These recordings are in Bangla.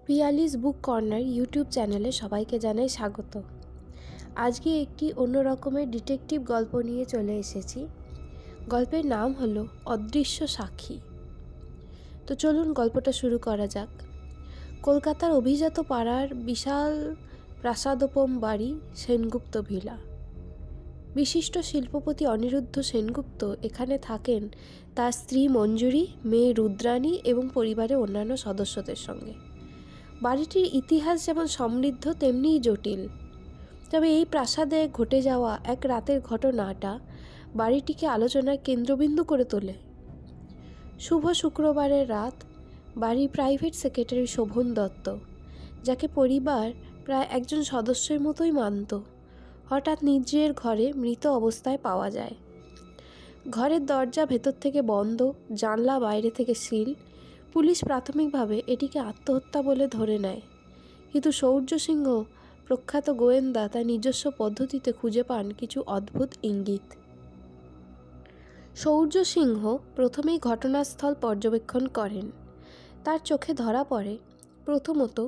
পিয়ালিস বুক কর্নার ইউটিউব চ্যানেলে সবাইকে জানাই স্বাগত। আজকে একটি অন্য রকমের ডিটেকটিভ গল্প নিয়ে চলে এসেছি। গল্পের নাম হলো অদৃশ্য সাক্ষী। তো চলুন গল্পটা শুরু করা যাক। কলকাতার অভিজাত পাড়ার বিশাল প্রাসাদোপম বাড়ি সেনগুপ্ত ভিলা। বিশিষ্ট শিল্পপতি অনিরুদ্ধ সেনগুপ্ত এখানে থাকেন তার স্ত্রী মঞ্জুরি, মেয়ে রুদ্রাণী এবং পরিবারের অন্যান্য সদস্যদের সঙ্গে। বাড়িটির ইতিহাস যেমন সমৃদ্ধ তেমনিই জটিল। তবে এই প্রাসাদে ঘটে যাওয়া এক রাতের ঘটনাটা বাড়িটিকে আলোচনার কেন্দ্রবিন্দু করে তোলে। শুভ শুক্রবারের রাত। বাড়ির প্রাইভেট সেক্রেটারি শোভন দত্ত, যাকে পরিবার প্রায় একজন সদস্যের মতোই মানত, হঠাৎ নিজের ঘরে মৃত অবস্থায় পাওয়া যায়। ঘরের দরজা ভেতর থেকে বন্ধ, জানলা বাইরে থেকে সিল। পুলিশ প্রাথমিকভাবে এটিকে আত্মহত্যা বলে ধরে নেয়, কিন্তু সৌর্য সিংহ, প্রখ্যাত গোয়েন্দা, তার নিজস্ব পদ্ধতিতে খুঁজে পান কিছু অদ্ভুত ইঙ্গিত। সৌর্য সিংহ প্রথমেই ঘটনাস্থল পর্যবেক্ষণ করেন। তার চোখে ধরা পড়ে প্রথমত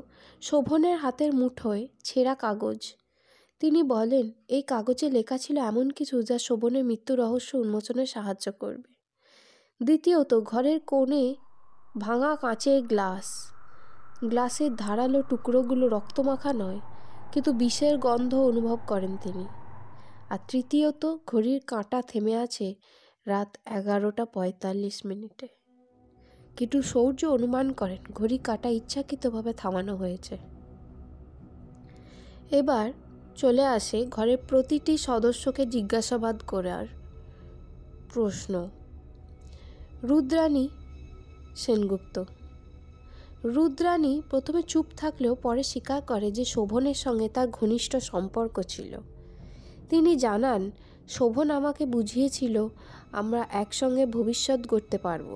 শোভনের হাতের মুঠোয় ছেঁড়া কাগজ। তিনি বলেন এই কাগজে লেখা ছিল এমন কিছু যা শোভনের মৃত্যু রহস্য উন্মোচনে সাহায্য করবে। দ্বিতীয়ত ঘরের কোণে ভাঙা কাঁচের গ্লাসের ধারালো টুকরোগুলো রক্তমাখা নয়, কিন্তু বিষের গন্ধ অনুভব করেন তিনি। আর তৃতীয়ত ঘড়ির কাঁটা থেমে আছে রাত 11:45। কিন্তু সৌর্য অনুমান করেন ঘড়ির কাঁটা ইচ্ছাকৃতভাবে থামানো হয়েছে। এবার চলে আসে ঘরের প্রতিটি সদস্যকে জিজ্ঞাসাবাদ করার প্রশ্ন। রুদ্রাণী সেনগুপ্ত। রুদ্রাণী প্রথমে চুপ থাকলেও পরে স্বীকার করে যে শোভনের সঙ্গে তার ঘনিষ্ঠ সম্পর্ক ছিল। তিনি জানান, শোভন আমাকে বুঝিয়েছিল আমরা একসঙ্গে ভবিষ্যৎ গড়তে পারব,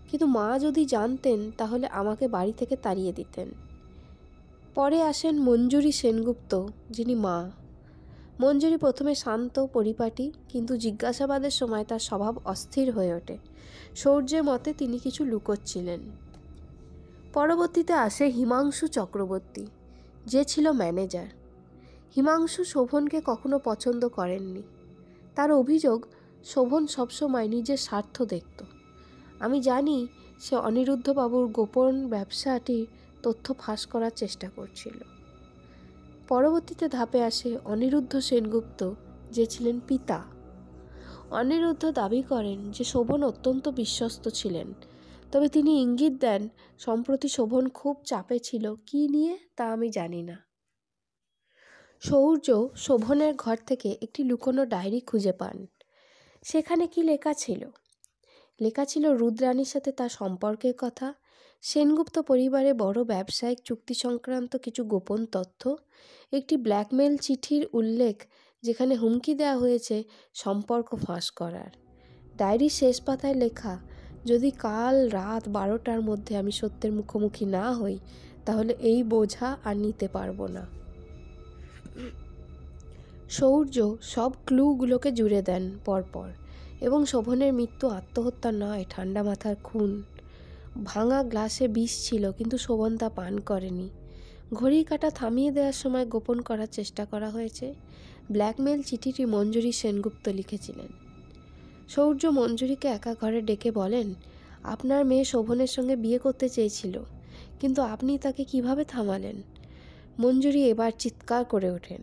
কিন্তু মা যদি জানতেন তাহলে আমাকে বাড়ি থেকে তাড়িয়ে দিতেন। পরে আসেন মঞ্জুরি সেনগুপ্ত, যিনি মা। মঞ্জুরি প্রথমে শান্ত পরিপাটি, কিন্তু জিজ্ঞাসাবাদের সময় তার স্বভাব অস্থির হয়ে ওঠে। সৌর্যের মতে তিনি কিছু লুকোচ্ছিলেন। পরবর্তীতে আসে হিমাংশু চক্রবর্তী, যে ছিল ম্যানেজার। হিমাংশু শোভনকে কখনো পছন্দ করেননি। তার অভিযোগ, শোভন সবসময় নিজের স্বার্থ দেখত। আমি জানি সে অনিরুদ্ধবাবুর গোপন ব্যবসাটির তথ্য ফাঁস করার চেষ্টা করছিল। পরবর্তীতে ধাপে আসে অনিরুদ্ধ সেনগুপ্ত, যে ছিলেন পিতা। অনিরুদ্ধ দাবি করেন যে শোভন অত্যন্ত বিশ্বস্ত ছিলেন, তবে তিনি ইঙ্গিত দেন সম্প্রতি শোভন খুব চাপে ছিল, কী নিয়ে তা আমি জানি না। সৌর্য শোভনের ঘর থেকে একটি লুকোনো ডায়েরি খুঁজে পান। সেখানে কি লেখা ছিল? লেখা ছিল রুদ্রাণীর সাথে তার সম্পর্কের কথা, সেনগুপ্ত পরিবারের বড় ব্যবসায়িক চুক্তি সংক্রান্ত কিছু গোপন তথ্য, একটি ব্ল্যাকমেল চিঠির উল্লেখ যেখানে হুমকি দেওয়া হয়েছে সম্পর্ক ফাঁস করার। ডায়েরির শেষ পাতায় লেখা, যদি কাল রাত 12টার মধ্যে আমি সত্যের মুখোমুখি না হই তাহলে এই বোঝা আর নিতে পারবো না। সৌর্য সব ক্লুগুলোকে জুড়ে দেন পরপর, এবং শোভনের মৃত্যু আত্মহত্যা নয়, ঠান্ডা মাথার খুন। ভাঙা গ্লাসে বিষ ছিল, কিন্তু শোভন তা পান করেনি। ঘড়ির কাঁটা থামিয়ে দেওয়ার সময় গোপন করার চেষ্টা করা হয়েছে। ব্ল্যাকমেল চিঠিটি মঞ্জুরি সেনগুপ্ত লিখেছিলেন। সৌর্য মঞ্জুরিকে একা ঘরে ডেকে বলেন, আপনার মেয়ে শোভনের সঙ্গে বিয়ে করতে চেয়েছিল, কিন্তু আপনি তাকে কিভাবে থামালেন? মঞ্জুরি এবার চিৎকার করে ওঠেন,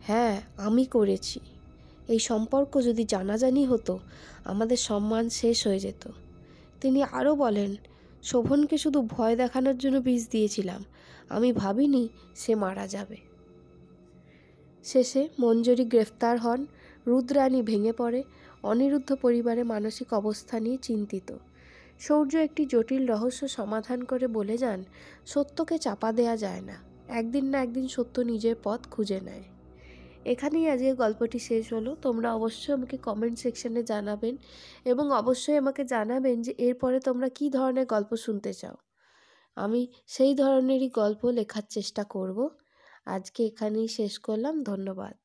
হ্যাঁ আমি করেছি। এই সম্পর্ক যদি জানাজানি হতো আমাদের সম্মান শেষ হয়ে যেত। তিনি আরও বলেন, শোভনকে শুধু ভয় দেখানোর জন্য বিষ দিয়েছিলাম, আমি ভাবিনি সে মারা যাবে। শেষে মঞ্জুরি গ্রেফতার হন। রুদ্রাণী ভেঙে পড়ে। অনিরুদ্ধ পরিবারের মানসিক অবস্থা নিয়ে চিন্তিত। সৌর্য একটি জটিল রহস্য সমাধান করে বলে যান, সত্যকে চাপা দেয়া যায় না, একদিন না একদিন সত্য নিজের পথ খুঁজে নেয়। এখানেই আজকে গল্পটি শেষ হলো। তোমরা অবশ্যই আমাকে কমেন্ট সেকশনে জানাবেন, এবং অবশ্যই আমাকে জানাবেন যে এরপরে তোমরা কী ধরনের গল্প শুনতে চাও। আমি সেই ধরনেরই গল্প লেখার চেষ্টা করব। আজকে এখানেই শেষ করলাম। ধন্যবাদ।